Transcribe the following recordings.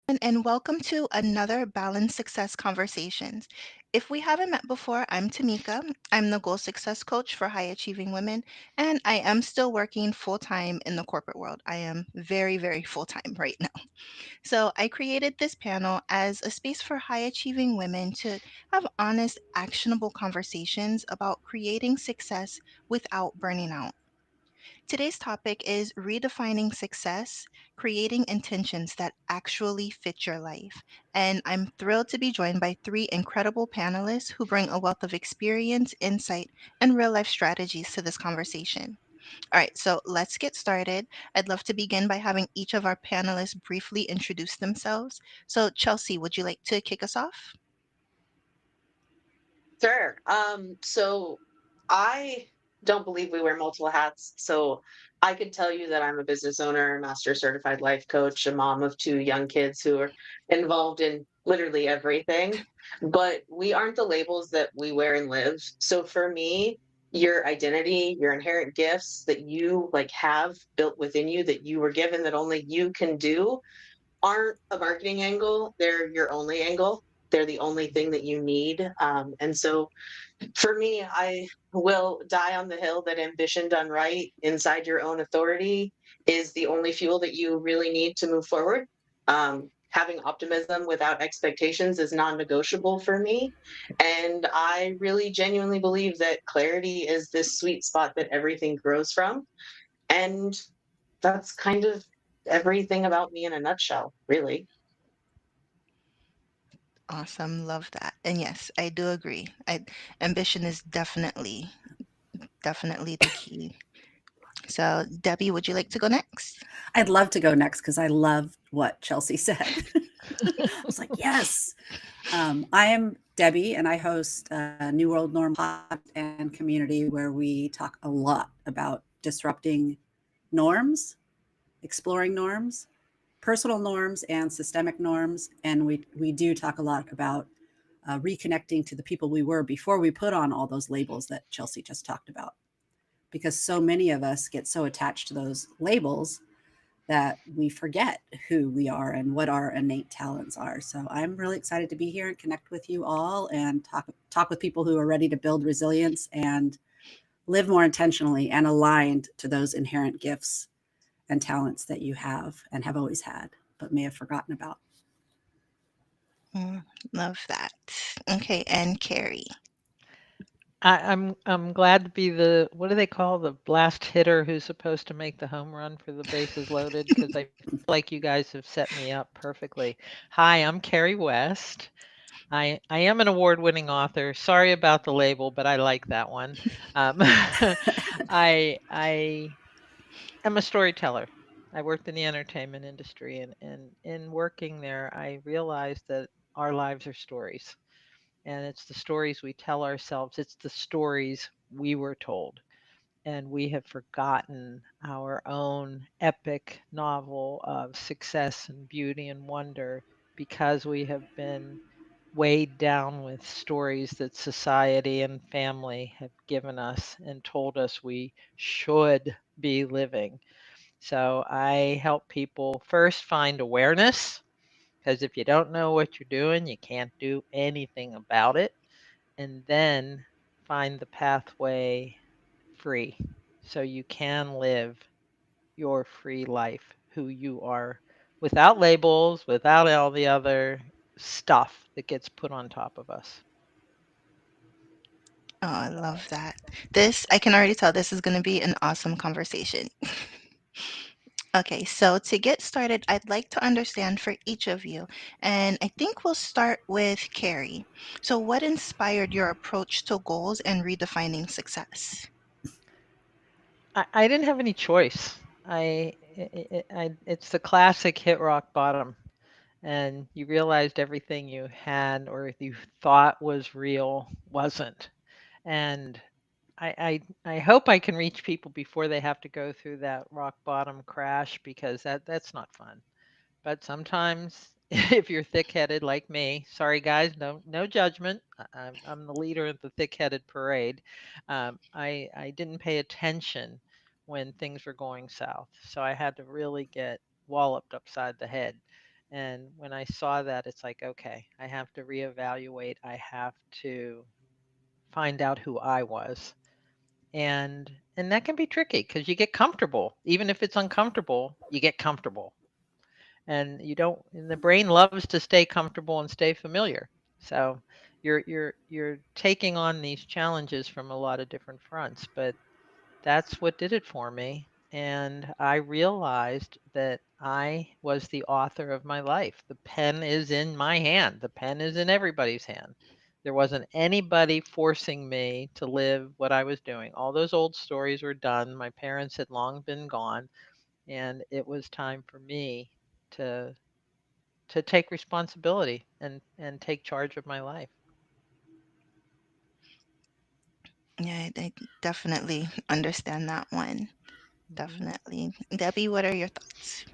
And welcome to another Balanced Success Conversations. If we haven't met before, I'm Tameeka. I'm the Goal Success Coach for High Achieving Women, and I am still working full time in the corporate world. I am very, very full time right now. So I created this panel as a space for high achieving women to have honest, actionable conversations about creating success without burning out. Today's topic is redefining success, creating intentions that actually fit your life. And I'm thrilled to be joined by three incredible panelists who bring a wealth of experience, insight, and real life strategies to this conversation. All right, so let's get started. I'd love to begin by having each of our panelists briefly introduce themselves. So, Chelsea, would you like to kick us off? Sure. So I don't believe we wear multiple hats. So I could tell you that I'm a business owner, master certified life coach, a mom of two young kids who are involved in literally everything. But we aren't the labels that we wear and live. So for me, your identity, your inherent gifts that you have built within you that you were given that only you can do aren't a marketing angle. They're your only angle. They're the only thing that you need. And so for me, I will die on the hill that ambition done right inside your own authority is the only fuel that you really need to move forward. Having optimism without expectations is non negotiable for me. And I really genuinely believe that clarity is this sweet spot that everything grows from. And that's kind of everything about me in a nutshell, really. Awesome, love that. And yes, I do agree. Ambition is definitely the key. So, Debbie, would you like to go next? I'd love to go next because I loved what Chelsea said. I was like, yes. I am Debbie, and I host a New World Norm podcast and community where we talk a lot about disrupting norms, exploring norms, personal norms, and systemic norms. And we do talk a lot about reconnecting to the people we were before we put on all those labels that Chelsea just talked about. Because so many of us get so attached to those labels that we forget who we are and what our innate talents are. So I'm really excited to be here and connect with you all and talk with people who are ready to build resilience and live more intentionally and aligned to those inherent gifts and talents that you have and have always had, but may have forgotten about. Mm, love that. Okay, and Carrie. I'm glad to be the what do they call the blast hitter who's supposed to make the home run for the bases loaded because I feel like you guys have set me up perfectly. Hi, I'm Carrie West. I am an award-winning author. Sorry about the label, but I like that one. I am a storyteller. I worked in the entertainment industry, and in working there, I realized that our lives are stories, and it's the stories we tell ourselves. It's the stories we were told, and we have forgotten our own epic novel of success and beauty and wonder because we have been weighed down with stories that society and family have given us and told us we should be living. So I help people first find awareness, because if you don't know what you're doing, you can't do anything about it, and then find the pathway free so you can live your free life, who you are, without labels, without all the other stuff that gets put on top of us. Oh, I love that. This, I can already tell this is going to be an awesome conversation. Okay, so to get started, I'd like to understand for each of you, and I think we'll start with Carrie. So, what inspired your approach to goals and redefining success? I didn't have any choice. It's the classic hit rock bottom, and you realized everything you had or you thought was real wasn't. And I hope I can reach people before they have to go through that rock bottom crash, because that's not fun. But sometimes if you're thick-headed like me, sorry guys, no judgment. I'm the leader of the thick-headed parade. I didn't pay attention when things were going south, so I had to really get walloped upside the head. And when I saw that, it's like, okay, I have to reevaluate. I have to find out who I was. And that can be tricky because you get comfortable. Even if it's uncomfortable, you get comfortable. And you don't and the brain loves to stay comfortable and stay familiar. So you're taking on these challenges from a lot of different fronts, but that's what did it for me. And I realized that I was the author of my life. The pen is in my hand, the pen is in everybody's hand. There wasn't anybody forcing me to live what I was doing. All those old stories were done. My parents had long been gone, and it was time for me to take responsibility and take charge of my life. Yeah, I definitely understand that one. Mhm. Definitely. Debbie, what are your thoughts?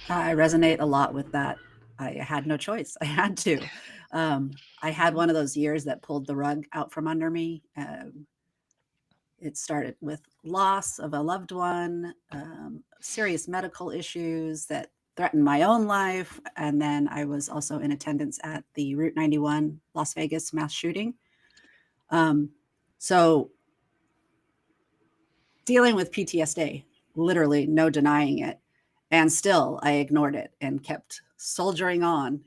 I resonate a lot with that. I had no choice. I had to. I had one of those years that pulled the rug out from under me. It started with loss of a loved one, serious medical issues that threatened my own life. And then I was also in attendance at the Route 91 Las Vegas mass shooting. Um, so dealing with PTSD, literally no denying it. And still, I ignored it and kept soldiering on,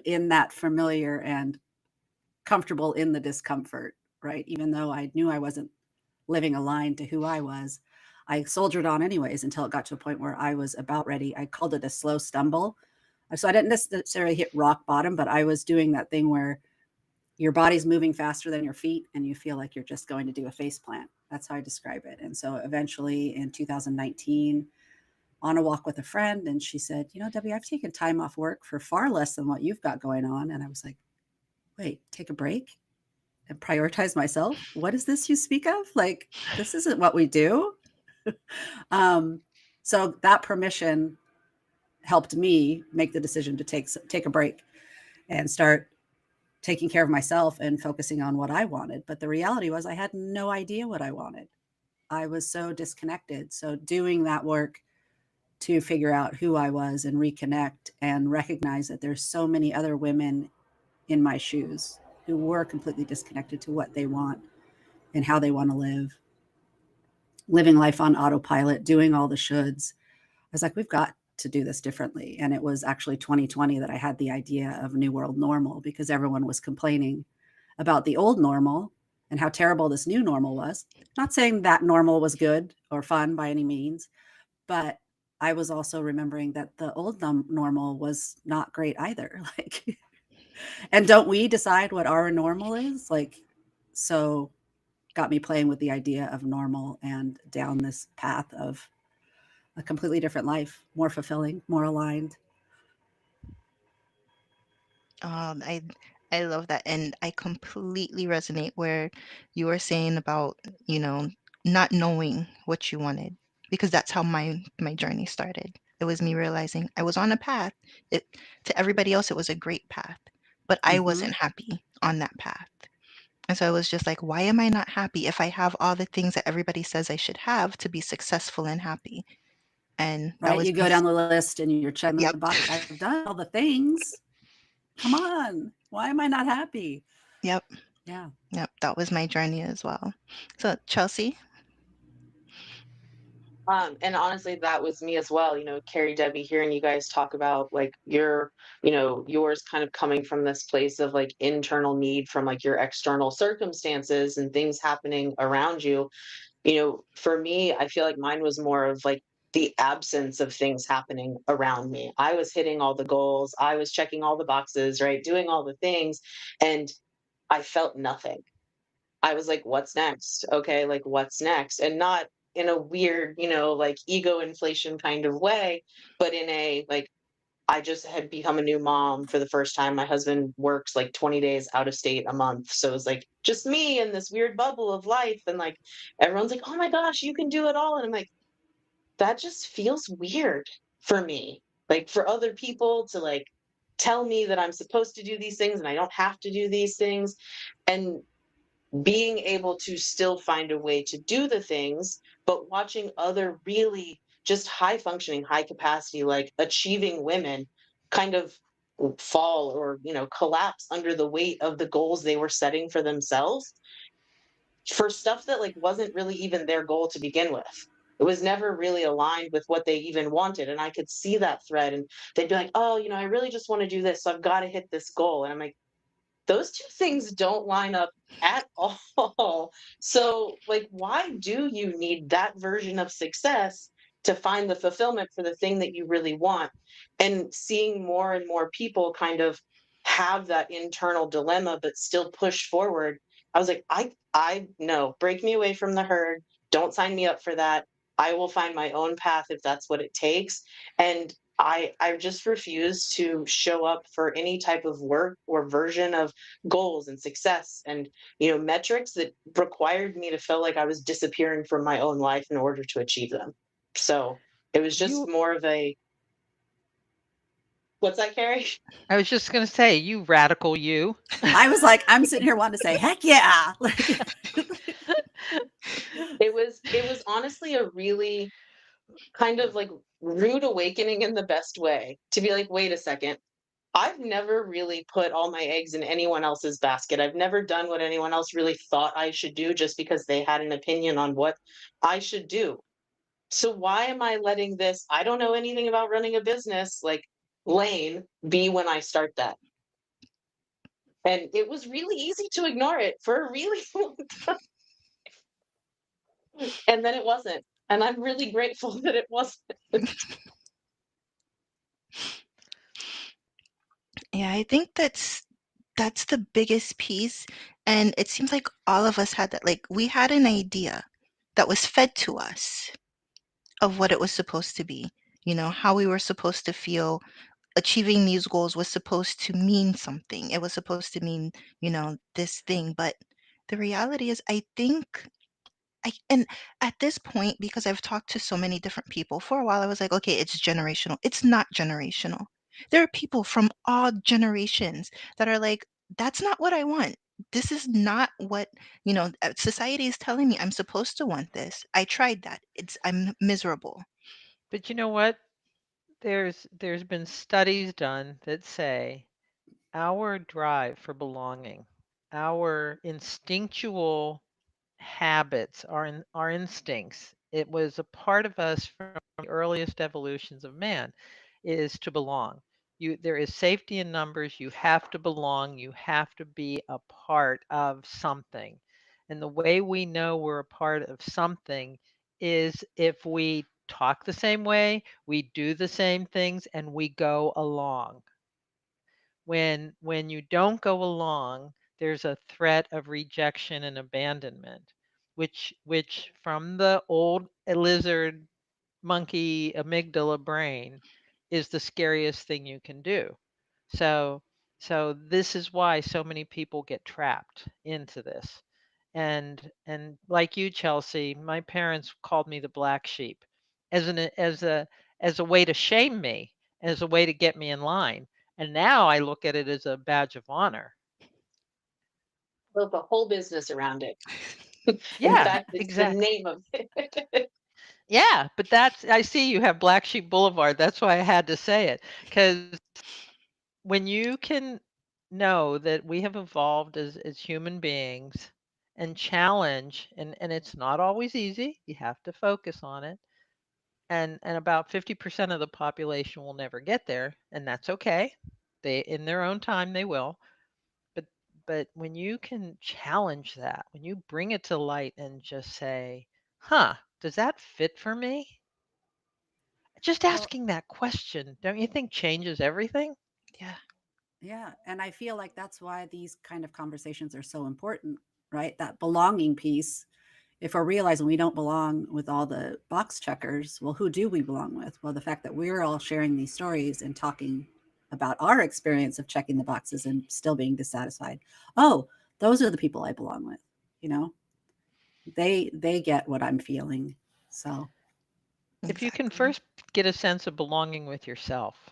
in that familiar and comfortable in the discomfort, right? Even though I knew I wasn't living aligned to who I was, I soldiered on anyways until it got to a point where I was about ready. I called it a slow stumble. So I didn't necessarily hit rock bottom, but I was doing that thing where your body's moving faster than your feet and you feel like you're just going to do a face plant. That's how I describe it. And so eventually in 2019, on a walk with a friend, and she said, Debbie, I've taken time off work for far less than what you've got going on. And I was like, wait, take a break and prioritize myself? What is this you speak of? Like, this isn't what we do. um, so that permission helped me make the decision to take a break and start taking care of myself and focusing on what I wanted. But the reality was I had no idea what I wanted. I was so disconnected. So doing that work to figure out who I was and reconnect and recognize that there's so many other women in my shoes who were completely disconnected to what they want and how they want to live, living life on autopilot, doing all the shoulds. I was like, we've got to do this differently. And it was actually 2020 that I had the idea of New World Normal because everyone was complaining about the old normal and how terrible this new normal was. Not saying that normal was good or fun by any means, but I was also remembering that the old normal was not great either. Like, and don't we decide what our normal is? Like, so got me playing with the idea of normal and down this path of a completely different life, more fulfilling, more aligned. I love that, and I completely resonate where you were saying about, you know, not knowing what you wanted, because that's how my journey started. It was me realizing I was on a path. It To everybody else it was a great path, but I Mm-hmm. wasn't happy on that path. And so I was just like, why am I not happy if I have all the things that everybody says I should have to be successful and happy? And that Right? was You me. go down the list and you're checking the Yep. box. I've done all the things. Come on. Why am I not happy? Yep. Yeah. Yep. That was my journey as well. So, Chelsea. And honestly, that was me as well. Carrie, Debbie, hearing you guys talk about like yours kind of coming from this place of like internal need from like your external circumstances and things happening around you. For me, I feel like mine was more of like the absence of things happening around me. I was hitting all the goals, I was checking all the boxes, right? Doing all the things, and I felt nothing. I was like, what's next? Okay, like what's next? And not in a weird, like ego inflation kind of way, but in a like, I just had become a new mom for the first time. My husband works like 20 days out of state a month. So it was like just me in this weird bubble of life. And like everyone's like, oh my gosh, you can do it all. And I'm like, that just feels weird for me. Like for other people to like tell me that I'm supposed to do these things and I don't have to do these things. And being able to still find a way to do the things, but watching other really just high functioning, high capacity, like achieving women kind of fall or, collapse under the weight of the goals they were setting for themselves for stuff that like wasn't really even their goal to begin with. It was never really aligned with what they even wanted. And I could see that thread, and they'd be like, oh, I really just want to do this. So I've got to hit this goal. And I'm like, those two things don't line up at all. So, like, why do you need that version of success to find the fulfillment for the thing that you really want? And seeing more and more people kind of have that internal dilemma, but still push forward. I was like, I no, break me away from the herd. Don't sign me up for that. I will find my own path if that's what it takes. And I just refuse to show up for any type of work or version of goals and success and metrics that required me to feel like I was disappearing from my own life in order to achieve them. So it was just You more of a, what's that, Carrie? I was just gonna say, you radical you. I was like, I'm sitting here wanting to say, heck yeah. Like, It was honestly a really kind of like rude awakening in the best way to be like, wait a second, I've never really put all my eggs in anyone else's basket. I've never done what anyone else really thought I should do just because they had an opinion on what I should do. So why am I letting this, I don't know anything about running a business, like lane be when I start that? And it was really easy to ignore it for a really long time. And then it wasn't. And I'm really grateful that it wasn't. Yeah, I think that's the biggest piece. And it seems like all of us had that. Like we had an idea that was fed to us of what it was supposed to be, how we were supposed to feel. Achieving these goals was supposed to mean something. It was supposed to mean, this thing. But the reality is, I think and at this point, because I've talked to so many different people, for a while I was like, okay, it's generational. It's not generational. There are people from all generations that are like, that's not what I want. This is not what, society is telling me I'm supposed to want this. I tried that. I'm miserable. But you know what? There's been studies done that say our drive for belonging, our instinctual habits, our instincts, it was a part of us from the earliest evolutions of man, is to belong. There is safety in numbers. You have to belong. You have to be a part of something. And the way we know we're a part of something is if we talk the same way, we do the same things, and we go along. When you don't go along, there's a threat of rejection and abandonment, which from the old lizard monkey amygdala brain is the scariest thing you can do. So so this is why so many people get trapped into this. And like you, Chelsea, my parents called me the black sheep as an as a way to shame me, as a way to get me in line. And now I look at it as a badge of honor. Built a whole business around it. In Yeah, fact, it's the exactly. name of it. Yeah, but that's I see you have Black Sheep Boulevard. That's why I had to say it. Because when you can know that we have evolved as human beings and challenge, and it's not always easy, you have to focus on it. And about 50% of the population will never get there, and that's okay. They in their own time they will. But but when you can challenge that, when you bring it to light and just say, "Huh, does that fit for me?" Just well, asking that question, don't you think changes everything? Yeah. yeah. And I feel like that's why these kind of conversations are so important, right? That belonging piece. If we're realizing we don't belong with all the box checkers, well, who do we belong with? Well, the fact that we're all sharing these stories and talking about our experience of checking the boxes and still being dissatisfied. Oh, those are the people I belong with. You know, they get what I'm feeling. So If you can Exactly. first get a sense of belonging with yourself.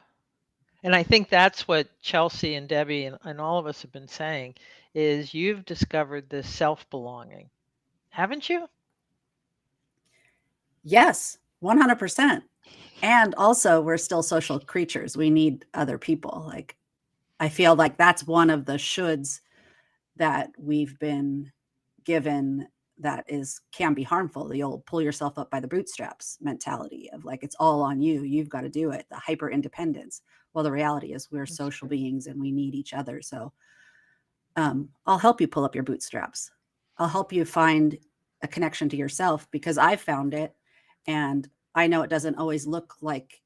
And I think that's what Chelsea and Debbie and all of us have been saying is you've discovered this self-belonging. Haven't you? yes, 100%. And also, we're still social creatures. We need other people. Like, I feel like that's one of the shoulds that we've been given that is can be harmful. The old pull yourself up by the bootstraps mentality of like it's all on you. You've got to do it. The hyper independence. Well, the reality is we're That's social true. beings and we need each other. So I'll help you pull up your bootstraps. I'll help you find a connection to yourself because I've found it, and I know it doesn't always look like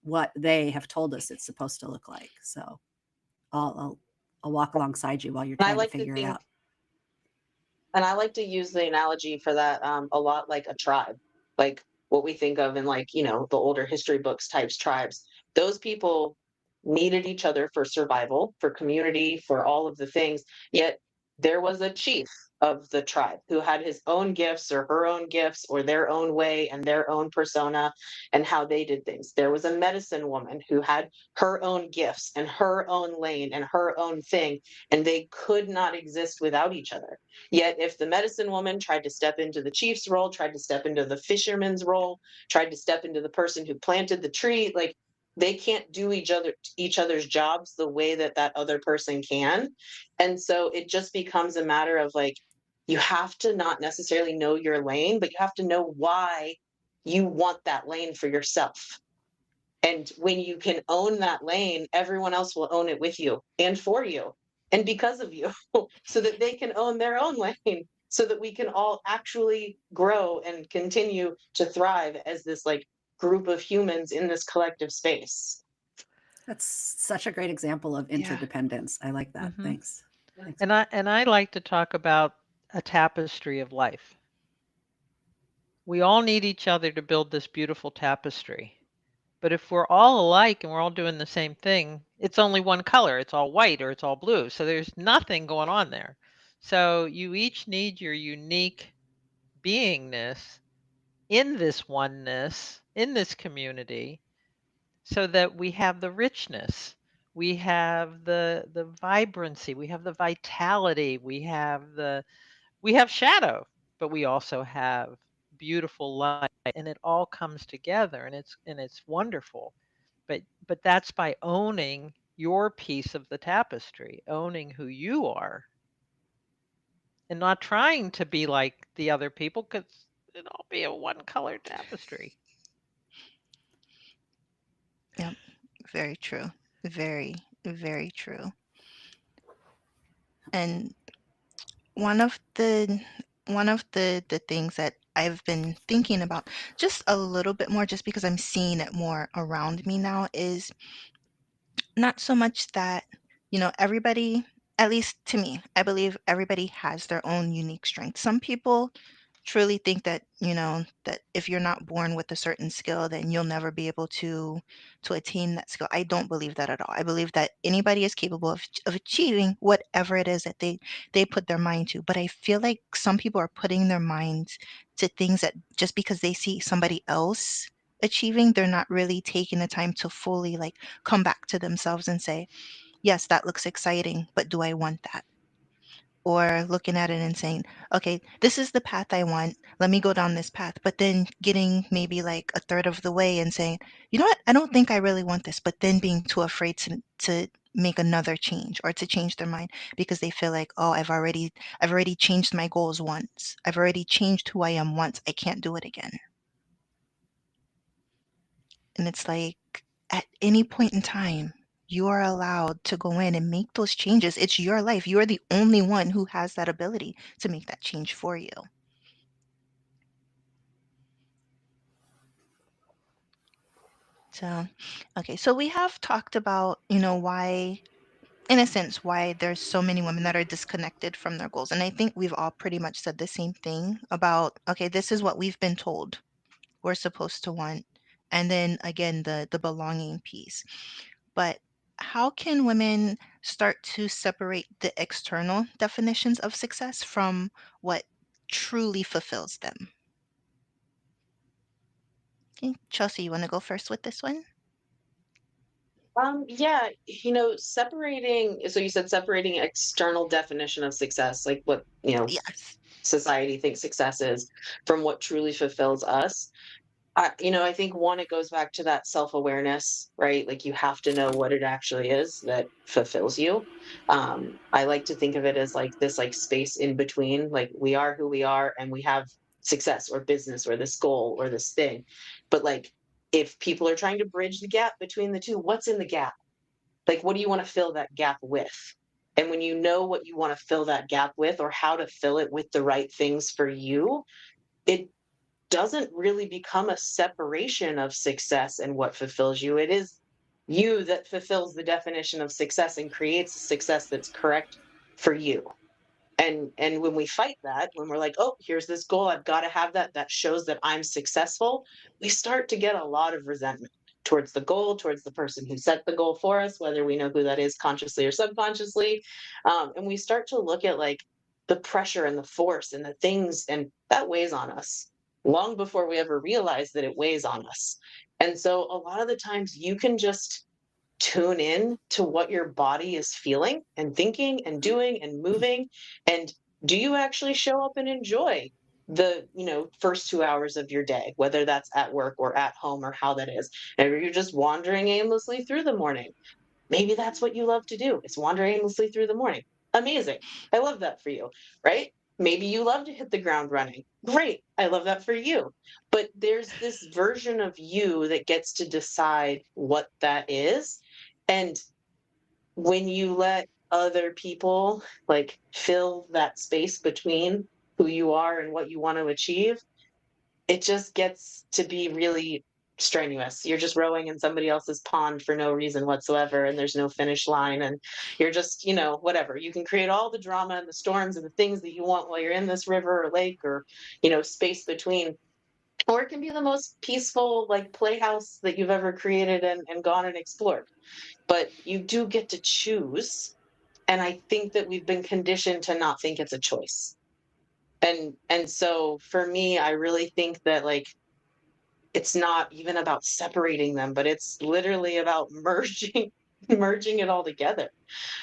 what they have told us it's supposed to look like. So I'll I'll, I'll walk alongside you while you're And I trying to like to figure it think out. And I like to use the analogy for that a lot like a tribe, like what we think of in like, the older history books types tribes. Those people needed each other for survival, for community, for all of the things. Yet there was a chief of the tribe who had his own gifts or her own gifts or their own way and their own persona and how they did things. There was a medicine woman who had her own gifts and her own lane and her own thing, and they could not exist without each other. Yet, if the medicine woman tried to step into the chief's role, tried to step into the fisherman's role, tried to step into the person who planted the tree, like they can't do each other's jobs the way that that other person can. And so it just becomes a matter of like you have to not necessarily know your lane, but you have to know why you want that lane for yourself. And when you can own that lane, everyone else will own it with you and for you and because of you, so that they can own their own lane, so that we can all actually grow and continue to thrive as this like group of humans in this collective space. That's such a great example of Yeah. interdependence. I like that. Hmm. Thanks. Thanks. And I like to talk about a tapestry of life. We all need each other to build this beautiful tapestry. But if we're all alike and we're all doing the same thing, it's only one color. It's all white or it's all blue. So there's nothing going on there. So you each need your unique beingness in this oneness, in this community, so that we have the richness, we have the vibrancy, we have the vitality, we have shadow, but we also have beautiful light, and it all comes together, and it's wonderful. But that's by owning your piece of the tapestry, owning who you are, and not trying to be like the other people, because it'll all be a one color tapestry. Yep. Very true. Very, very true. And one of the one of the things that I've been thinking about just a little bit more, just because I'm seeing it more around me now, is not so much that, everybody, at least to me, I believe everybody has their own unique strength. Some people truly think that, that if you're not born with a certain skill, then you'll never be able to attain that skill. I don't believe that at all. I believe that anybody is capable of achieving whatever it is that they put their mind to. But I feel like some people are putting their minds to things that just because they see somebody else achieving, they're not really taking the time to fully like come back to themselves and say, yes, that looks exciting, but do I want that? Or looking at it and saying, okay, this is the path I want. Let me go down this path. But then getting maybe like a third of the way and saying, you know what? I don't think I really want this. But then being too afraid to make another change or to change their mind because they feel like, oh, I've already changed my goals once. I've already changed who I am once. I can't do it again. And it's like at any point in time, you are allowed to go in and make those changes. It's your life. You're the only one who has that ability to make that change for you. So, okay, so we have talked about, why, in a sense, why there's so many women that are disconnected from their goals. And I think we've all pretty much said the same thing about, okay, this is what we've been told we're supposed to want. And then again, the belonging piece. But how can women start to separate the external definitions of success from what truly fulfills them? Okay, Chelsea, you want to go first with this one? Yeah, separating, so you said separating external definition of success, like what, Yes. society thinks success is from what truly fulfills us. I think one, it goes back to that self-awareness, right? Like you have to know what it actually is that fulfills you. I like to think of it as like this like space in between, like we are who we are and we have success or business or this goal or this thing. But like if people are trying to bridge the gap between the two, what's in the gap? Like what do you want to fill that gap with? And when you know what you want to fill that gap with or how to fill it with the right things for you, it doesn't really become a separation of success and what fulfills you. It is you that fulfills the definition of success and creates a success that's correct for you. And when we fight that, when we're like, oh, here's this goal, I've got to have that shows that I'm successful, we start to get a lot of resentment towards the goal, towards the person who set the goal for us, whether we know who that is consciously or subconsciously. And we start to look at like the pressure and the force and the things, and that weighs on us long before we ever realize that it weighs on us. And so a lot of the times you can just tune in to what your body is feeling and thinking and doing and moving. And do you actually show up and enjoy the first 2 hours of your day, whether that's at work or at home or how that is? And you're just wandering aimlessly through the morning, maybe that's what you love to do, is wander aimlessly through the morning. Amazing. I love that for you, right? Maybe you love to hit the ground running. Great. I love that for you. But there's this version of you that gets to decide what that is. And when you let other people like fill that space between who you are and what you want to achieve, it just gets to be really strenuous. You're just rowing in somebody else's pond for no reason whatsoever, and there's no finish line, and you're just, whatever. You can create all the drama and the storms and the things that you want while you're in this river or lake or, space between. Or it can be the most peaceful, like playhouse that you've ever created and gone and explored. But you do get to choose. And I think that we've been conditioned to not think it's a choice. And so for me, I really think that like it's not even about separating them, but it's literally about merging merging it all together,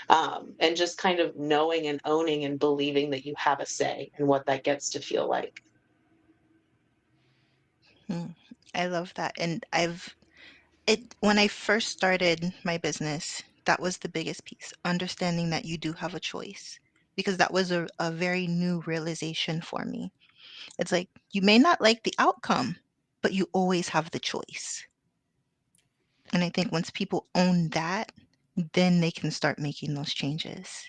and just kind of knowing and owning and believing that you have a say in what that gets to feel like. Hmm. I love that. And when I first started my business, that was the biggest piece, understanding that you do have a choice. Because that was a very new realization for me. It's like you may not like the outcome, but you always have the choice. And I think once people own that, then they can start making those changes.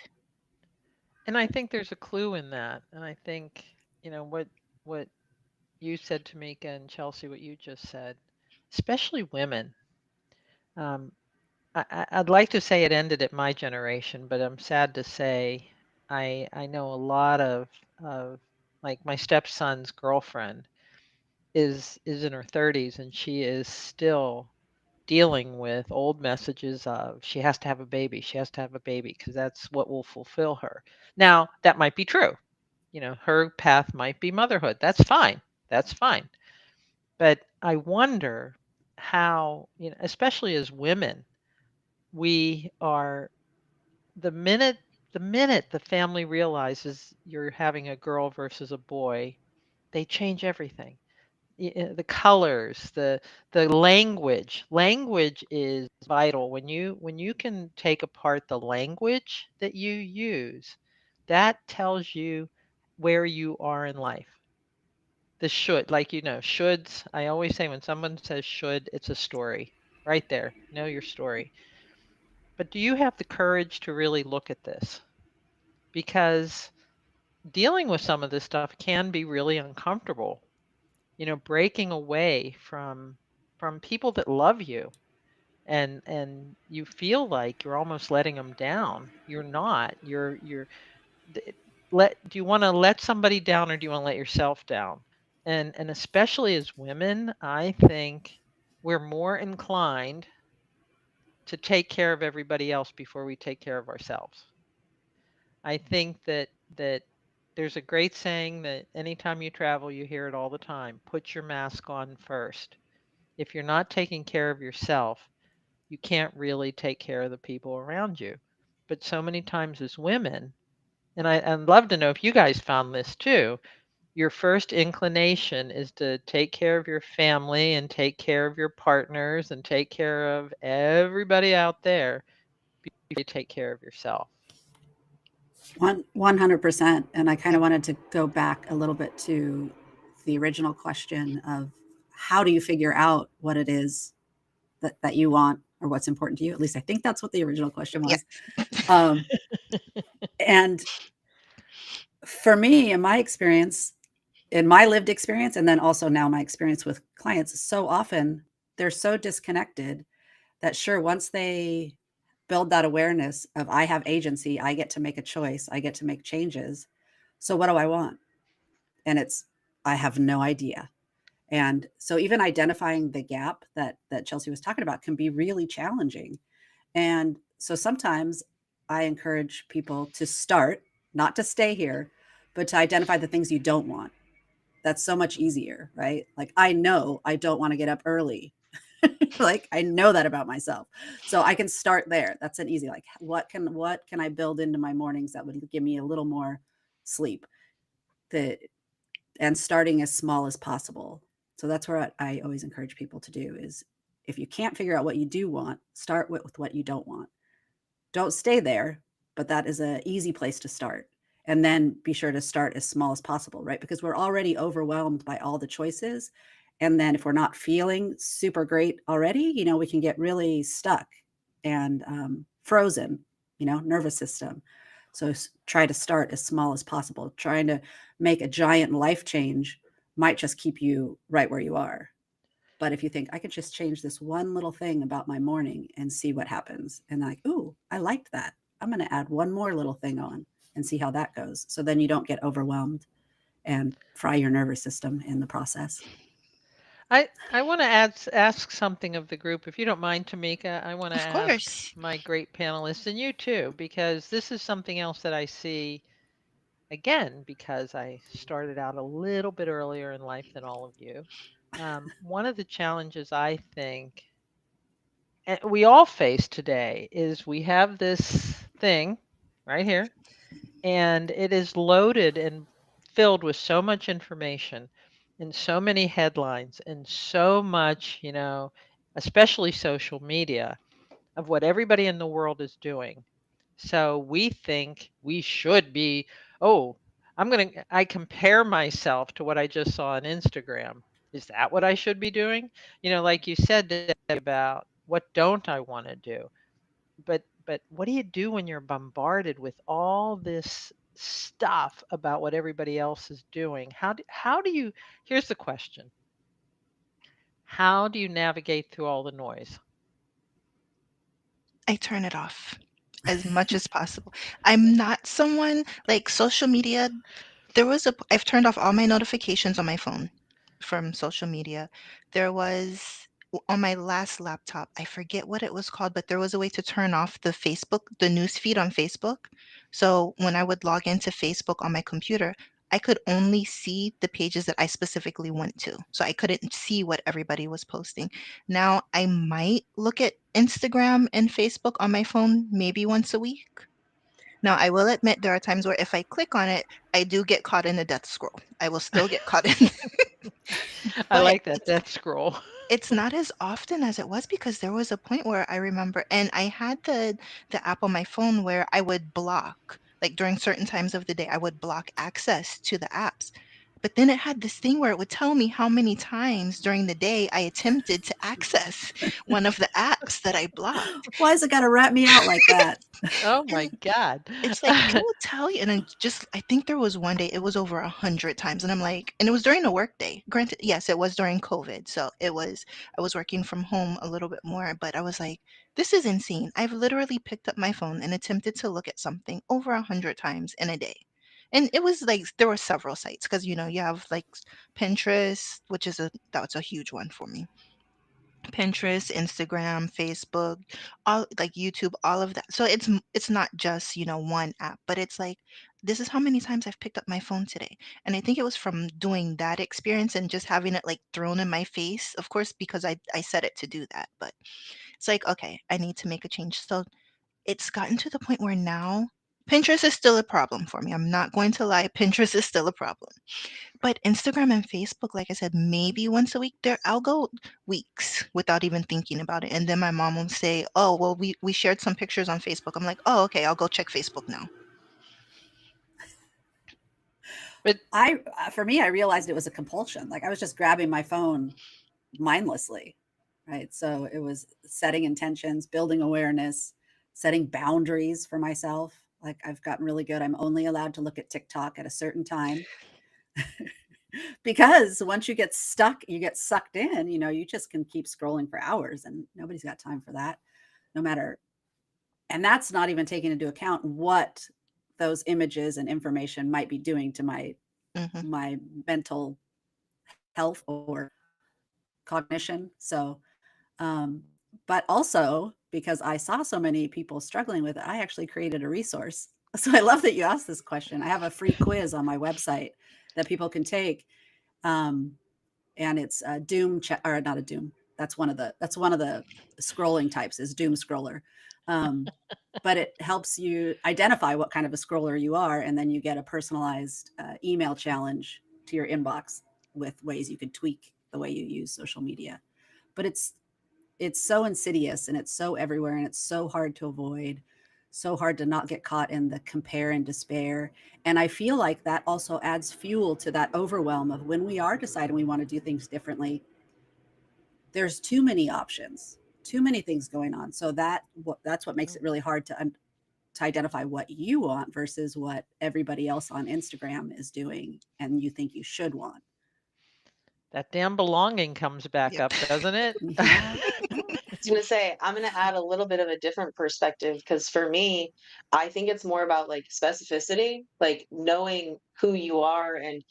And I think there's a clue in that. And I think, what you said, Tamika, and Chelsea, what you just said, especially women. Um, I'd like to say it ended at my generation, but I'm sad to say I know a lot of like my stepson's girlfriend is in her 30s, and she is still dealing with old messages of she has to have a baby, she has to have a baby because that's what will fulfill her. Now, that might be true. Her path might be motherhood. That's fine. That's fine. But I wonder how, especially as women, we are the minute the family realizes you're having a girl versus a boy, they change everything. The colors, the language. Language is vital. When you can take apart the language that you use, that tells you where you are in life. The should, like, shoulds. I always say when someone says should, it's a story. Right there. Know your story. But do you have the courage to really look at this? Because dealing with some of this stuff can be really uncomfortable. Breaking away from people that love you, and you feel like you're almost letting them down. You're not. Th- Let do you want to let somebody down, or do you want to let yourself down? And especially as women, I think we're more inclined to take care of everybody else before we take care of ourselves. I think that there's a great saying that anytime you travel, you hear it all the time. Put your mask on first. If you're not taking care of yourself, you can't really take care of the people around you. But so many times as women, and I'd love to know if you guys found this too, your first inclination is to take care of your family and take care of your partners and take care of everybody out there before you take care of yourself. 100%. And I kind Yep. of wanted to go back a little bit to the original question of how do you figure out what it is that you want or what's important to you? At least I think that's what the original question Yeah. was. Um, and for me, in my lived experience, and then also now my experience with clients, so often they're so disconnected that sure, once they build that awareness of I have agency, I get to make a choice, I get to make changes. So what do I want? And it's I have no idea. And so even identifying the gap that Chelsea was talking about can be really challenging. And so sometimes I encourage people to start, not to stay here, but to identify the things you don't want. That's so much easier, right? Like I know I don't want to get up early. Like I know that about myself. So I can start there. That's an easy like what can I build into my mornings that would give me a little more sleep? The and starting as small as possible. So that's where I always encourage people to do is if you can't figure out what you do want, start with what you don't want. Don't stay there, but that is an easy place to start. And then be sure to start as small as possible, right? Because we're already overwhelmed by all the choices. And then if we're not feeling super great already, we can get really stuck and frozen, nervous system. So try to start as small as possible. Trying to make a giant life change might just keep you right where you are. But if you think I could just change this one little thing about my morning and see what happens, and like, ooh, I liked that. I'm going to add one more little thing on and see how that goes. So then you don't get overwhelmed and fry your nervous system in the process. I want to ask something of the group, if you don't mind, Tamika. I want to Of ask course. my great panelists and you too, because this is something else that I see again because I started out a little bit earlier in life than all of you. One of the challenges I think we all face today is we have this thing right here, and it is loaded and filled with so much information and so many headlines and so much, especially social media of what everybody in the world is doing. So we think we should be, oh, I compare myself to what I just saw on Instagram. Is that what I should be doing? Like you said Debbie, about what don't I want to do? But what do you do when you're bombarded with all this stuff about what everybody else is doing? How do you Here's the question. How do you navigate through all the noise? I turn it off as much as possible. I'm not someone like social media. I've turned off all my notifications on my phone from social media. There was on my last laptop, I forget what it was called, but there was a way to turn off the news feed on Facebook. So when I would log into Facebook on my computer, I could only see the pages that I specifically went to. So I couldn't see what everybody was posting. Now I might look at Instagram and Facebook on my phone maybe once a week. Now, I will admit there are times where if I click on it, I do get caught in a death scroll. I will still get caught in, I but like that death scroll. it's not as often as it was because there was a point where I remember, and I had the app on my phone where I would block, like during certain times of the day, I would block access to the apps. But then it had this thing where it would tell me how many times during the day I attempted to access one of the apps that I blocked. Why is it got to rat me out like that? Oh my God. It's like it will tell you, and I think there was one day it was over 100 times, and I'm like, and it was during the workday. Granted, yes, it was during COVID, so I was working from home a little bit more, but I was like, this is insane. I've literally picked up my phone and attempted to look at something over 100 times in a day. And it was like there were several sites because you have like Pinterest, which is a that's a huge one for me. Pinterest, Instagram, Facebook, all like YouTube, all of that. So it's not just, one app, but it's like this is how many times I've picked up my phone today. And I think it was from doing that experience and just having it like thrown in my face, of course, because I set it to do that. But it's like, okay, I need to make a change. So it's gotten to the point where now Pinterest is still a problem for me. I'm not going to lie. Pinterest is still a problem. But Instagram and Facebook, like I said, maybe once a week, there I'll go weeks without even thinking about it. And then my mom will say, "Oh, well, we shared some pictures on Facebook." I'm like, "Oh, okay, I'll go check Facebook now." But For me, I realized it was a compulsion. Like I was just grabbing my phone mindlessly, right? So it was setting intentions, building awareness, setting boundaries for myself. Like I've gotten really good. I'm only allowed to look at TikTok at a certain time because once you get stuck, you get sucked in, you just can keep scrolling for hours and nobody's got time for that. No matter, and that's not even taking into account what those images and information might be doing to Hmm. my mental health or cognition. So, but also because I saw so many people struggling with it, I actually created a resource. So I love that you asked this question. I have a free quiz on my website that people can take, um, and it's a or not a doom. That's one of the scrolling types is doom scroller. Um, but it helps you identify what kind of a scroller you are, and then you get a personalized email challenge to your inbox with ways you could tweak the way you use social media. But it's so insidious and it's so everywhere and it's so hard to avoid, so hard to not get caught in the compare and despair. And I feel like that also adds fuel to that overwhelm of when we are deciding we want to do things differently. There's too many options, too many things going on. So that's what makes it really hard to identify what you want versus what everybody else on Instagram is doing and you think you should want. that damn belonging comes back Yep. up, doesn't it? Yeah. Was going to say, I'm going to add a little bit of a different perspective because for me, I think it's more about like specificity, like knowing who you are and,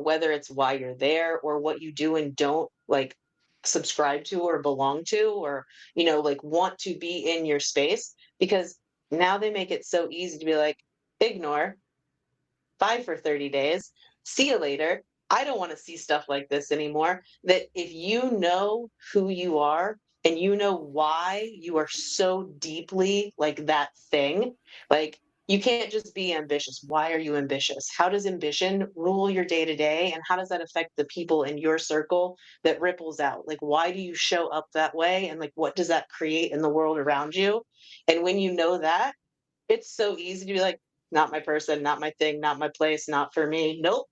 whether it's why you're there or what you do and don't like subscribe to or belong to or, like want to be in your space because now they make it so easy to be like, ignore, bye for 30 days. See you later. I don't want to see stuff like this anymore. That if you know who you are and you know why you are so deeply like that thing, like you can't just be ambitious. Why are you ambitious? How does ambition rule your day to day? And how does that affect the people in your circle that ripples out? Like, why do you show up that way? And like, what does that create in the world around you? And when you know that, it's so easy to be like, not my person, not my thing, not my place, not for me. Nope.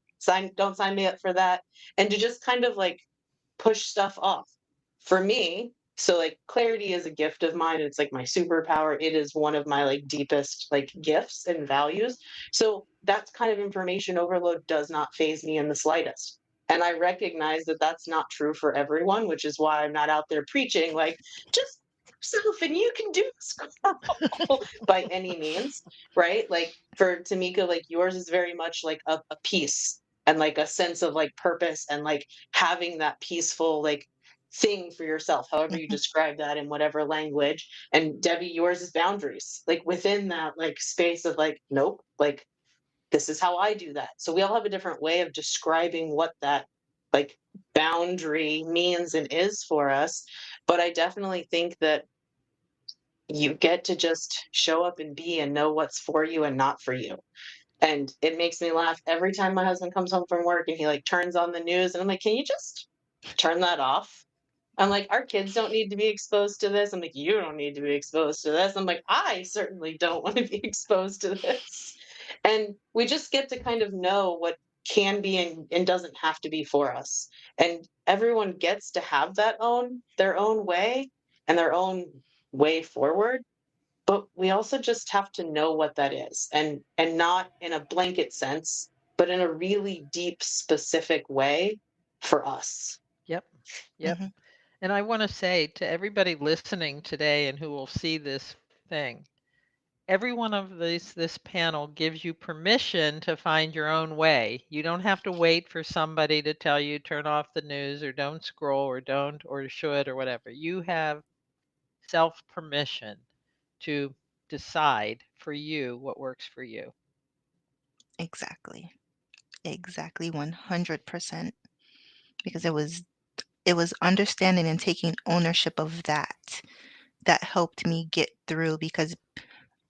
Don't sign me up for that. And to just kind of like push stuff off. For me, so like clarity is a gift of mine. It's like my superpower. It is one of my like deepest like gifts and values. So that's kind of information overload does not phase me in the slightest. And I recognize that that's not true for everyone, which is why I'm not out there preaching like just yourself and you can do this by any means, right? Like for Tamika, like yours is very much like a peace and like a sense of like purpose and like having that peaceful like thing for yourself, however you Hmm. describe that in whatever language. And Debbie, yours is boundaries, like within that like space of like, nope, like this is how I do that. So we all have a different way of describing what that like boundary means and is for us. But I definitely think that you get to just show up and be and know what's for you and not for you. And it makes me laugh every time my husband comes home from work and he like turns on the news and I'm like, can you just turn that off? I'm like, our kids don't need to be exposed to this. I'm like, you don't need to be exposed to this. I'm like, I certainly don't want to be exposed to this. And we just get to kind of know what can be and doesn't have to be for us. And everyone gets to have their own way and their own way forward, but we also just have to know what that is and not in a blanket sense, but in a really deep specific way for us. Yep. Yep. Hmm. And I want to say to everybody listening today and who will see this thing, every one of this panel gives you permission to find your own way. You don't have to wait for somebody to tell you turn off the news or don't scroll or don't or should or whatever. You have self permission to decide for you what works for you. Exactly. Exactly. 100%. Because it was understanding and taking ownership of that that helped me get through because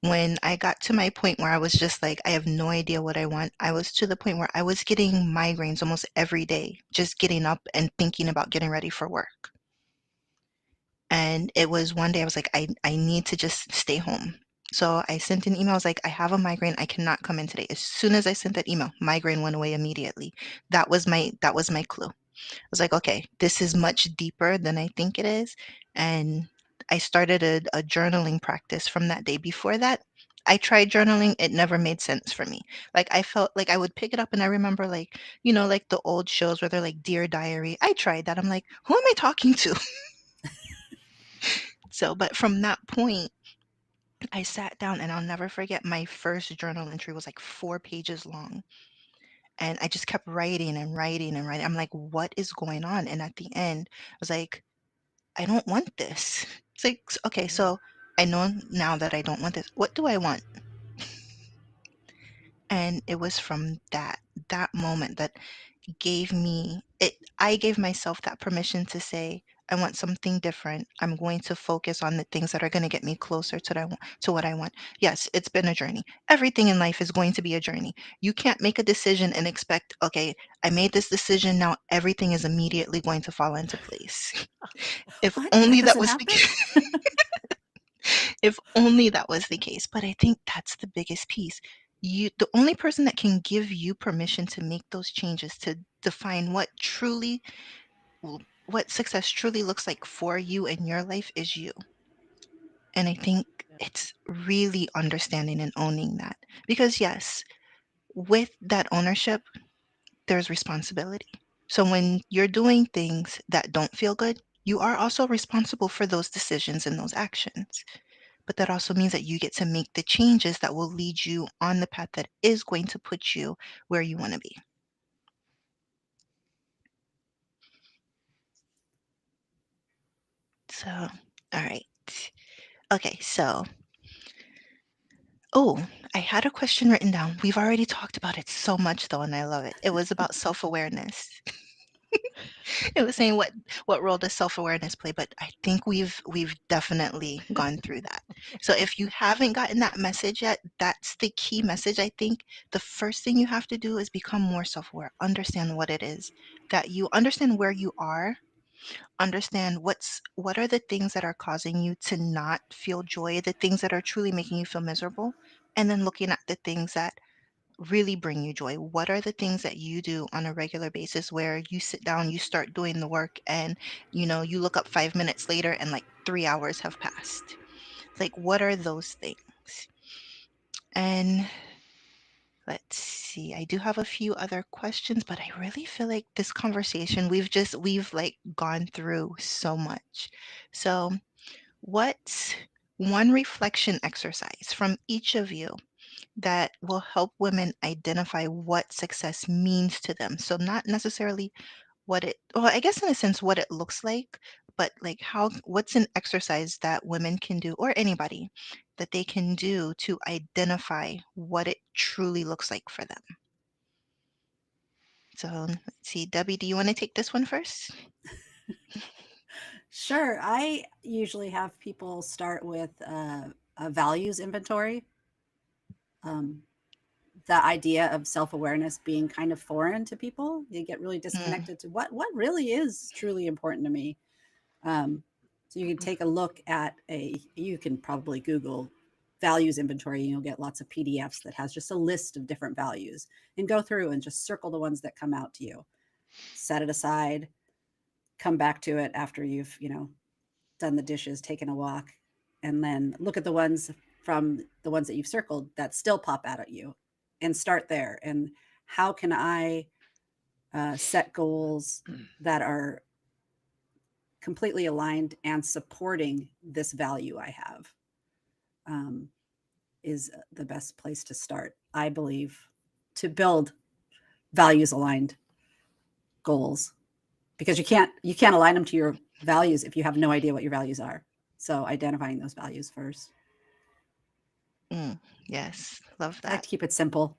When I got to my point where I was just like, I have no idea what I want, I was to the point where I was getting migraines almost every day, just getting up and thinking about getting ready for work. And it was one day I was like, I need to just stay home. So I sent an email. I was like, I have a migraine. I cannot come in today. As soon as I sent that email, migraine went away immediately. That was my clue. I was like, okay, this is much deeper than I think it is. And I started a journaling practice from that day. Before that, I tried journaling. It never made sense for me. Like I felt like I would pick it up and I remember like, like the old shows where they're like Dear Diary. I tried that. I'm like, who am I talking to? So, but from that point, I sat down and I'll never forget my first journal entry was like 4 pages long. And I just kept writing and writing and writing. I'm like, what is going on? And at the end, I was like, I don't want this. It's like, okay, Mm. so I know now that I don't want this. What do I want? And it was from that moment that gave me it. I gave myself that permission to say, I want something different. I'm going to focus on the things that are going to get me closer to what I want. Yes, it's been a journey. Everything in life is going to be a journey. You can't make a decision and expect, okay, I made this decision, now everything is immediately going to fall into place. If What? That only that doesn't was the happen? If only that was the case. But I think that's the biggest piece. The only person that can give you permission to make those changes, to define what success truly looks like for you in your life, is you. And I think Yeah. it's really understanding and owning that. Because yes, with that ownership, there's responsibility. So when you're doing things that don't feel good, you are also responsible for those decisions and those actions. But that also means that you get to make the changes that will lead you on the path that is going to put you where you want to be. So, all right. Okay, so, oh, I had a question written down. We've already talked about it so much though, and I love it. It was about self-awareness. It was saying what role does self-awareness play, but I think we've definitely gone through that. So if you haven't gotten that message yet, that's the key message. I think the first thing you have to do is become more self-aware, understand what it is that you understand, where you are, understand what are the things that are causing you to not feel joy, the things that are truly making you feel miserable, and then looking at the things that really bring you joy. What are the things that you do on a regular basis where you sit down, you start doing the work, and you look up 5 minutes later and like 3 hours have passed? Like, what are those things? And let's see, I do have a few other questions, but I really feel like this conversation, we've like gone through so much. So, what's one reflection exercise from each of you that will help women identify what success means to them? So not necessarily well, I guess in a sense what it looks like, but like what's an exercise that women can do, or anybody that they can do to identify what it truly looks like for them. So let's see, Debbie, do you want to take this one first? Sure. I usually have people start with a values inventory. Um, the idea of self-awareness being kind of foreign to people. You get really Mm, disconnected to what really is truly important to me. Um, so you can take a look at you can probably Google values inventory and you'll get lots of PDFs that has just a list of different values and go through and just circle the ones that come out to you. Set it aside, come back to it after you've, done the dishes, taken a walk, and then look at the ones from the ones that you've circled that still pop out at you and start there. And how can I set goals that are completely aligned and supporting this value I have? Um, is the best place to start, I believe, to build values aligned goals, because you can't align them to your values if you have no idea what your values are. So identifying those values first. mm, yes, love I like that. to keep it simple.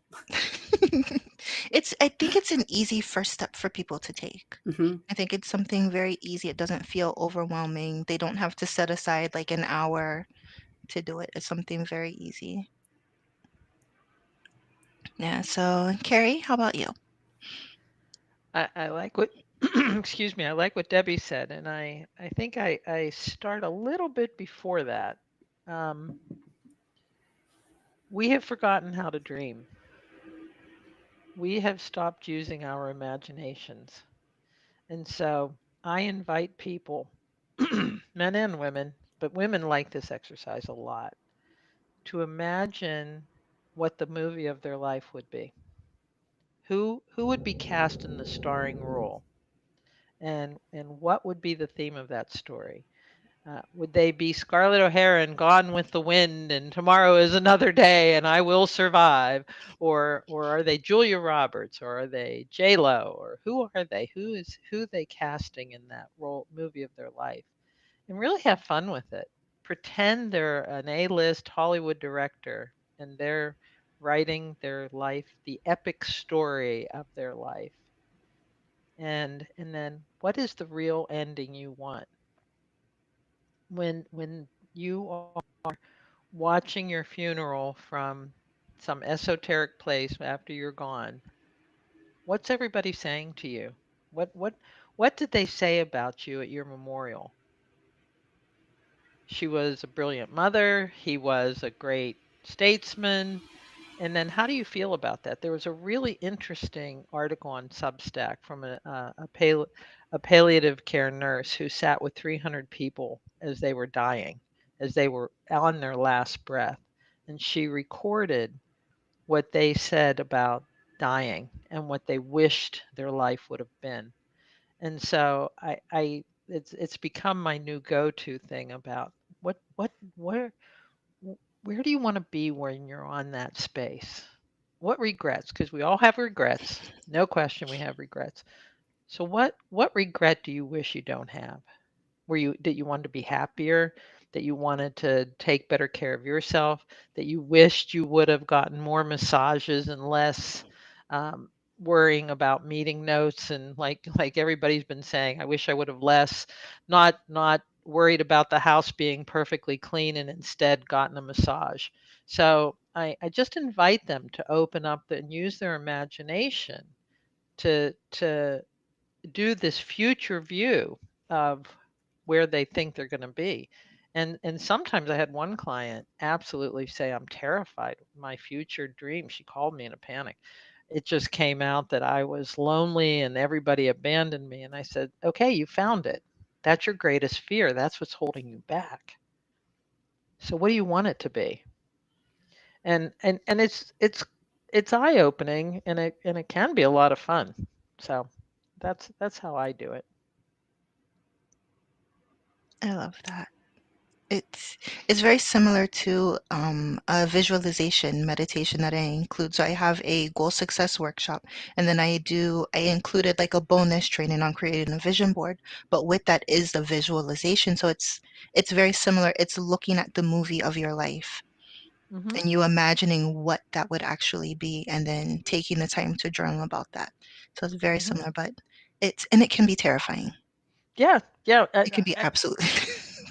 I think it's an easy first step for people to take. Hmm. I think it's something very easy. It doesn't feel overwhelming. They don't have to set aside like an hour. to do it. It's something very easy. Yeah. So, Carrie, how about you? I like what excuse me, I like what Debbie said, and I think I start a little bit before that. Um, we have forgotten how to dream. We have stopped using our imaginations. And so I invite people, men and women, but women like this exercise a lot, to imagine what the movie of their life would be. Who would be cast in the starring role? And what would be the theme of that story? Would they be Scarlett O'Hara and Gone with the Wind and Tomorrow is Another Day and I Will Survive? Or are they Julia Roberts or are they J Lo or who are they? Who they casting in that role movie of their life? And really have fun with it. Pretend they're an A-list Hollywood director and they're writing their life, the epic story of their life. And then what is the real ending you want? When you watching your funeral from some esoteric place after you're gone, what's everybody saying to you? What did they say about you at your memorial? She was a brilliant mother, he was a great statesman. And then how do you feel about that? There was a really interesting article on Substack from a palliative care nurse who sat with 300 people as they were dying, as they were on their last breath. And she recorded what they said about dying and what they wished their life would have been. And so it's become my new go-to thing about what where do you want to be when you're on that space? What regrets? Because we all have regrets. No question we have regrets. So what regret do you wish you don't have? Were you that you wanted to be happier, that you wanted to take better care of yourself, that you wished you would have gotten more massages and less um, worrying about meeting notes and like everybody's been saying, I wish I would have less, not worried about the house being perfectly clean and instead gotten a massage. So I just invite them to open up and use their imagination to do this future view of where they think they're going to be. And sometimes I had one client absolutely say, I'm terrified of my future dream. She called me in a panic. It just came out that I was lonely and everybody abandoned me. And I said, okay, you found it. That's your greatest fear. That's what's holding you back. So what do you want it to be? And it's eye opening and it can be a lot of fun. So that's how I do it. I love that. It's it's very similar to a visualization meditation that I include. So I have a goal success workshop, and then I included like a bonus training on creating a vision board. But with that is the visualization. So it's very similar. It's looking at the movie of your life Hmm. and you imagining what that would actually be, and then taking the time to journal about that. So it's very Hmm. similar, but it can be terrifying. Yeah, yeah. It can be absolutely.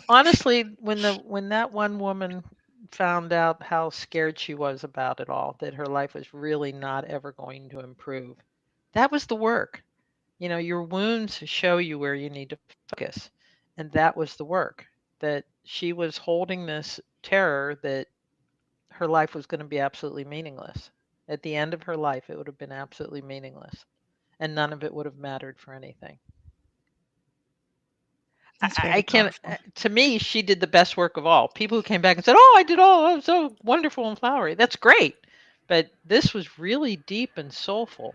Honestly, when that one woman found out how scared she was about it all, that her life was really not ever going to improve, that was the work. You know, your wounds show you where you need to focus, and that was the work. That she was holding this terror that her life was going to be absolutely meaningless. At the end of her life, it would have been absolutely meaningless, and none of it would have mattered for anything. That's I very can't. powerful. To me, she did the best work of all. People who came back and said, "Oh, I did all. I was so wonderful and flowery." That's great, but this was really deep and soulful.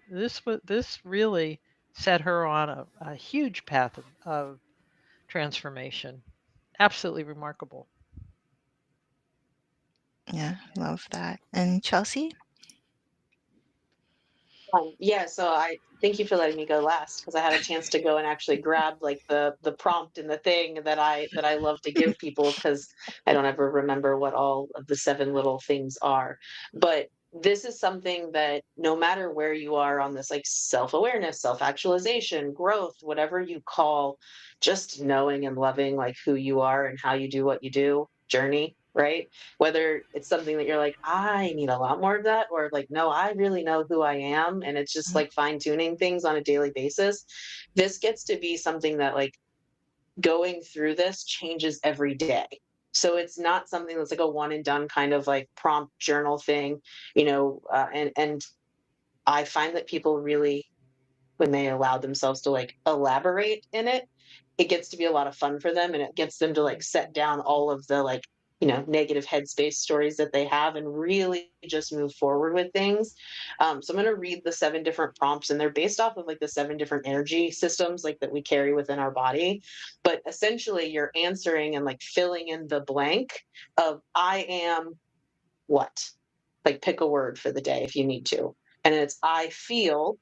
This really set her on a huge path of transformation. Absolutely remarkable. Yeah, love that. And Chelsea? Yeah, so I thank you for letting me go last because I had a chance to go and actually grab like the prompt and the thing that I love to give people because I don't ever remember what all of the seven little things are. But this is something that no matter where you are on this like self-awareness, self-actualization, growth, whatever you call just knowing and loving like who you are and how you do what you do, journey, right? Whether it's something that you're like, I need a lot more of that, or like, no, I really know who I am. And it's just like fine tuning things on a daily basis. This gets to be something that like going through this changes every day. So it's not something that's like a one and done kind of like prompt journal thing, and I find that people really, when they allow themselves to like elaborate in it, it gets to be a lot of fun for them, and it gets them to like set down all of the like, negative headspace stories that they have and really just move forward with things. So I'm going to read the 7 different prompts, and they're based off of like the 7 different energy systems like that we carry within our body. But essentially, you're answering and like filling in the blank of I am what? Like pick a word for the day if you need to. And it's I feel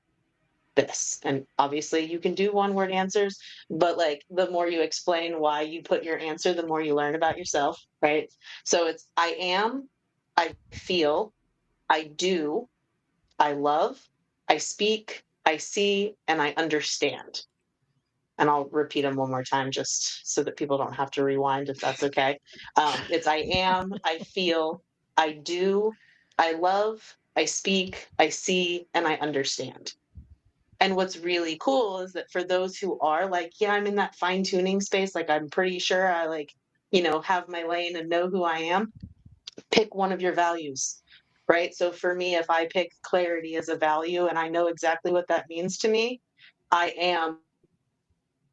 this. And obviously you can do one word answers, but like the more you explain why you put your answer, the more you learn about yourself, right? So it's I am, I feel, I do, I love, I speak, I see, and I understand. And I'll repeat them one more time just so that people don't have to rewind if that's okay. It's I am, I feel, I do, I love, I speak, I see, and I understand. And what's really cool is that for those who are like, yeah, I'm in that fine tuning space, like I'm pretty sure I like, have my lane and know who I am, pick one of your values, right? So for me, if I pick clarity as a value and I know exactly what that means to me, I am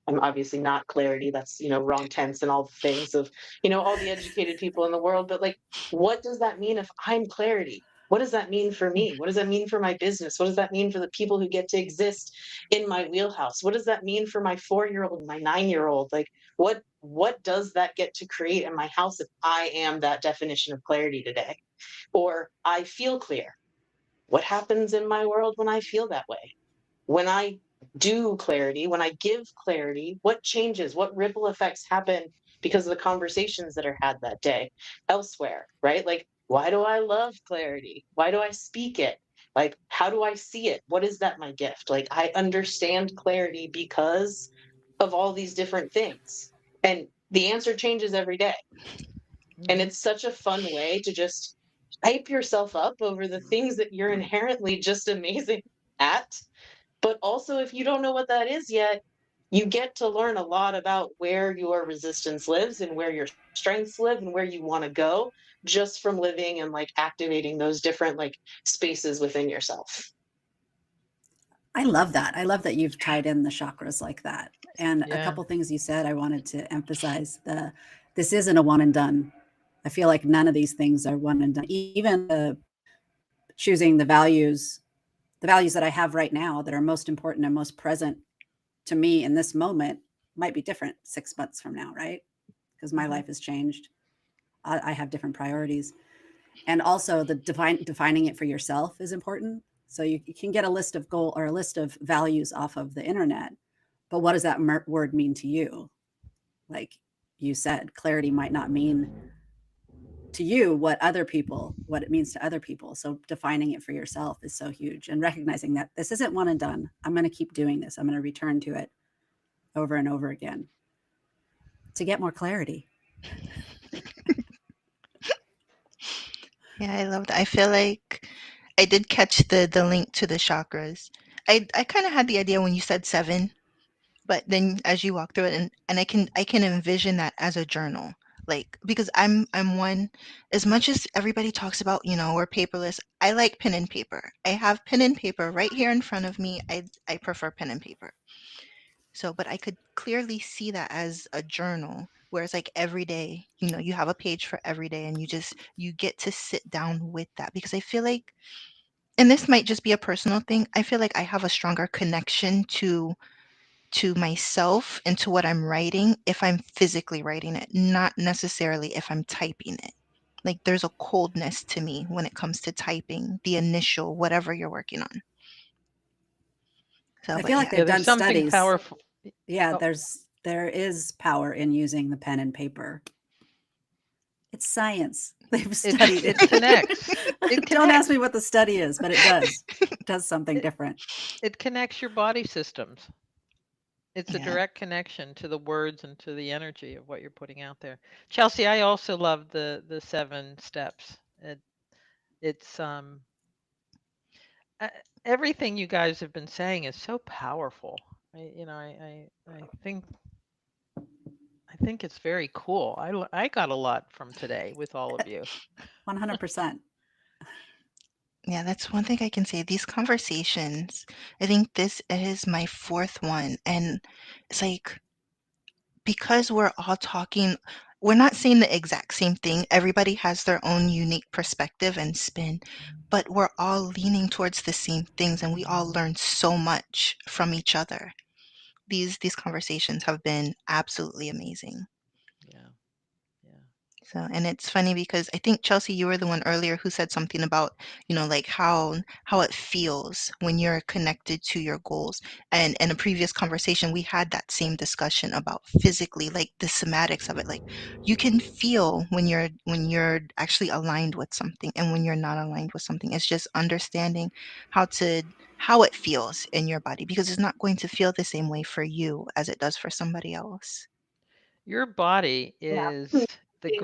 I'm obviously not clarity. That's, wrong tense and all the things of, all the educated people in the world. But like, what does that mean if I'm clarity? What does that mean for me? What does that mean for my business? What does that mean for the people who get to exist in my wheelhouse? What does that mean for my 4-year-old, my 9-year-old? Like, what does that get to create in my house if I am that definition of clarity today? Or I feel clear. What happens in my world when I feel that way? When I do clarity, when I give clarity, what changes, what ripple effects happen because of the conversations that are had that day elsewhere, right? Like, why do I love clarity? Why do I speak it? Like, how do I see it? What is that my gift? Like, I understand clarity because of all these different things. And the answer changes every day. And Mhm. it's such a fun way to just hype yourself up over the things that you're inherently just amazing at. But also, if you don't know what that is yet, you get to learn a lot about where your resistance lives and where your strengths live and where you want to go just from living and like activating those different like spaces within yourself. I love that. I love that you've tied in the chakras like that. And a Yeah. couple things you said, I wanted to emphasize this isn't a one and done. I feel like none of these things are one and done. Even choosing the values that I have right now that are most important and most present to me in this moment might be different 6 months from now, right? Because my Mhm. life has changed. I have different priorities. And also the defining it for yourself is important. So you can get a list of goal or a list of values off of the internet, but what does that word mean to you? Like you said, clarity might not mean to you what it means to other people. So defining it for yourself is so huge, and recognizing that this isn't one and done. I'm going to keep doing this. I'm going to return to it over and over again to get more clarity. Yeah, I love that. I feel like I did catch the link to the chakras. I kind of had the idea when you said 7, but then as you walk through it, and I can envision that as a journal. Like, because I'm one, as much as everybody talks about, we're paperless, I like pen and paper. I have pen and paper right here in front of me. I prefer pen and paper. So, but I could clearly see that as a journal, where it's like every day, you have a page for every day, and you get to sit down with that, because I feel like, and this might just be a personal thing, I feel like I have a stronger connection to myself and to what I'm writing if I'm physically writing it, not necessarily if I'm typing it. Like, there's a coldness to me when it comes to typing the initial whatever you're working on. So, I but feel like yeah. Yeah, they've there's done something studies. powerful. Yeah, Oh, there is power in using the pen and paper. It's science. They've studied it it. connects. It Don't ask me connects. what the study is, but it does. It does something It different. it connects your body systems. It's a Yeah. direct connection to the words and to the energy of what you're putting out there. Chelsea, I also love the 7 steps. It's uh, everything you guys have been saying is so powerful. I think it's very cool. I got a lot from today with all of you. 100%. Yeah, that's one thing I can say. These conversations, I think this is my fourth one. And it's like, because we're all talking, we're not saying the exact same thing. Everybody has their own unique perspective and spin, but we're all leaning towards the same things and we all learn so much from each other. These conversations have been absolutely amazing. Yeah, yeah. So, and it's funny because I think Chelsea, you were the one earlier who said something about, like how it feels when you're connected to your goals. And in a previous conversation, we had that same discussion about physically, like the somatics of it. Like you can feel when you're actually aligned with something and when you're not aligned with something. It's just understanding how it feels in your body because it's not going to feel the same way for you as it does for somebody else. Your body Yeah. is the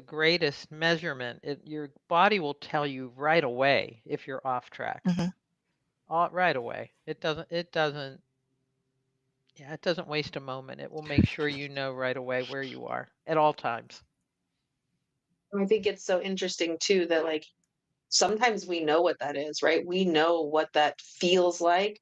greatest measurement. Your body will tell you right away if you're off track. Hmm. Right away. It doesn't waste a moment. It will make sure you know right away where you are at all times. I think it's so interesting too that like sometimes we know what that is, right? We know what that feels like.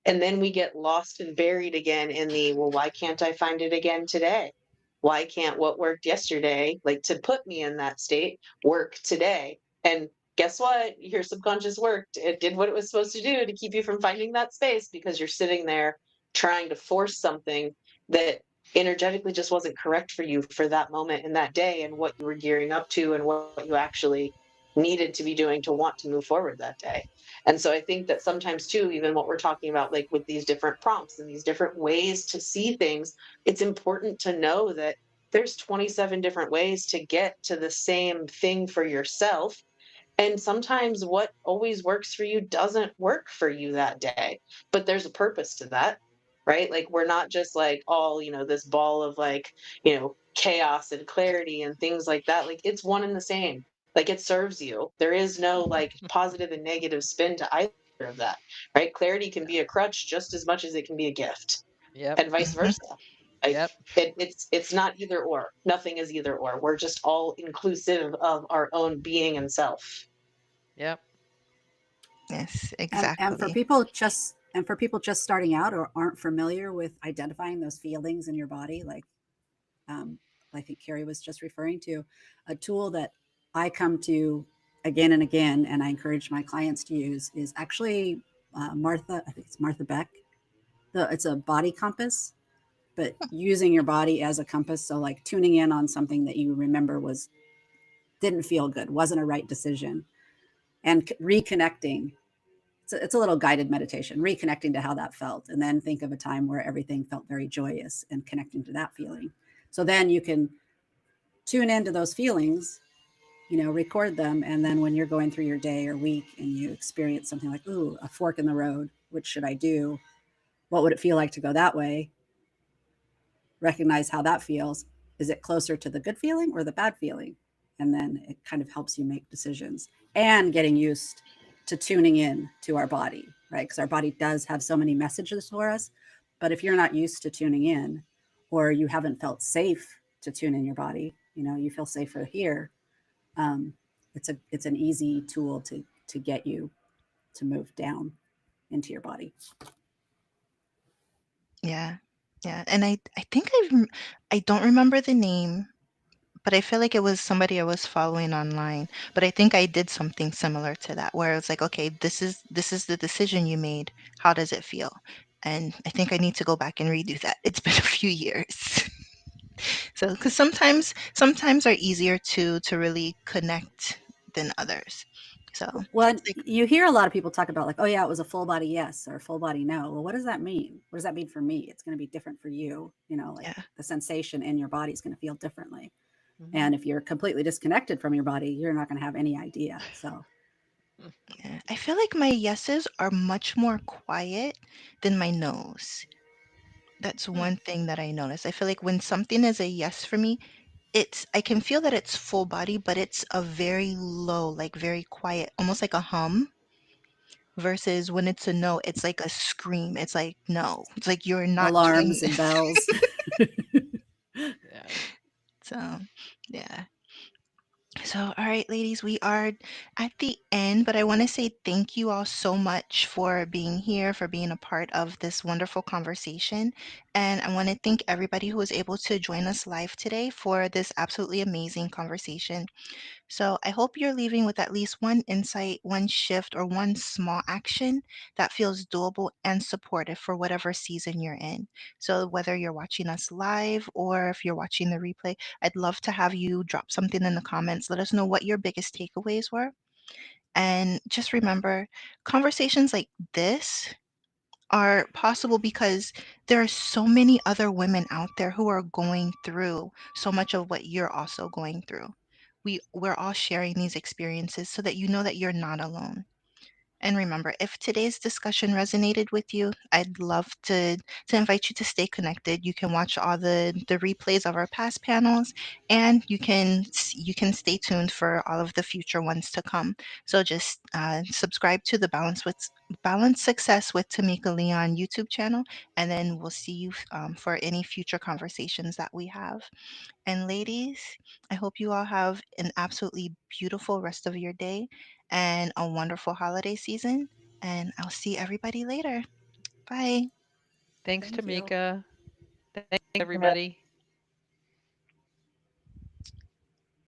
And then we get lost and buried again in the, well, why can't I find it again today? Why can't what worked yesterday, like to put me in that state, work today? And guess what? Your subconscious worked. It did what it was supposed to do to keep you from finding that space because you're sitting there trying to force something that energetically just wasn't correct for you for that moment in that day and what you were gearing up to and what you actually needed to be doing to want to move forward that day. And so I think that sometimes too, even what we're talking about, like with these different prompts and these different ways to see things, it's important to know that there's 27 different ways to get to the same thing for yourself. And sometimes what always works for you doesn't work for you that day, but there's a purpose to that, right? Like we're not just like all, this ball of like, chaos and clarity and things like that. Like it's one and the same. Like it serves you. There is no like positive and negative spin to either of that, right? Clarity can be a crutch just as much as it can be a gift, Yep. and vice Hmm. versa. Like Yep. it's not either or. Nothing is either or. We're just all inclusive of our own being and self. Yep. Yes, And exactly. for people just starting out or aren't familiar with identifying those feelings in your body, like um, I think Carrie was just referring to, a tool that I come to again and again, and I encourage my clients to use is actually Martha. I think it's Martha Beck. It's a body compass, but using your body as a compass. So like tuning in on something that you remember was didn't feel good, wasn't a right decision, and reconnecting. It's a little guided meditation, reconnecting to how that felt, and then think of a time where everything felt very joyous and connecting to that feeling. So then you can tune into those feelings, record them, and then when you're going through your day or week and you experience something like, ooh, a fork in the road, which should I do? What would it feel like to go that way? Recognize how that feels. Is it closer to the good feeling or the bad feeling? And then it kind of helps you make decisions and getting used to tuning in to our body, right? Because our body does have so many messages for us. But if you're not used to tuning in or you haven't felt safe to tune in your body, you feel safer here. Um, it's an easy tool to get you to move down into your body. Yeah. Yeah. And I think I don't remember the name, but I feel like it was somebody I was following online. But I think I did something similar to that where it's like, okay, this is the decision you made. How does it feel? And I think I need to go back and redo that. It's been a few years. So, because sometimes are easier to really connect than others. So Well, it's like, you hear a lot of people talk about like, oh yeah, it was a full body yes or a full body no. Well, what does that mean? What does that mean for me? It's going to be different for you. Like yeah, the sensation in your body is going to feel differently. Hmm. And if you're completely disconnected from your body, you're not going to have any idea. So, yeah. I feel like my yeses are much more quiet than my nos. That's Hmm. one thing that I notice. I feel like when something is a yes for me, it's I can feel that it's full body, but it's a very low, like very quiet, almost like a hum, versus when it's a no, it's like a scream. It's like no. It's like you're not doing Alarms and this. bells. Yes. So, yeah. So, all right, ladies, we are at the end, but I want to say thank you all so much for being here, for being a part of this wonderful conversation. And I want to thank everybody who was able to join us live today for this absolutely amazing conversation. So I hope you're leaving with at least one insight, one shift, or one small action that feels doable and supportive for whatever season you're in. So whether you're watching us live or if you're watching the replay, I'd love to have you drop something in the comments. Let us know what your biggest takeaways were. And just remember, conversations like this are possible because there are so many other women out there who are going through so much of what you're also going through. We're all sharing these experiences so that you know that you're not alone. And remember, if today's discussion resonated with you, I'd love to invite you to stay connected. You can watch all the replays of our past panels, and you can stay tuned for all of the future ones to come. So just subscribe to the Balance Success with Tameeka Leon YouTube channel, and then we'll see you for any future conversations that we have. And ladies, I hope you all have an absolutely beautiful rest of your day and a wonderful holiday season. And I'll see everybody later. Bye. Thanks, Thank you. Tamika. Thanks, everybody.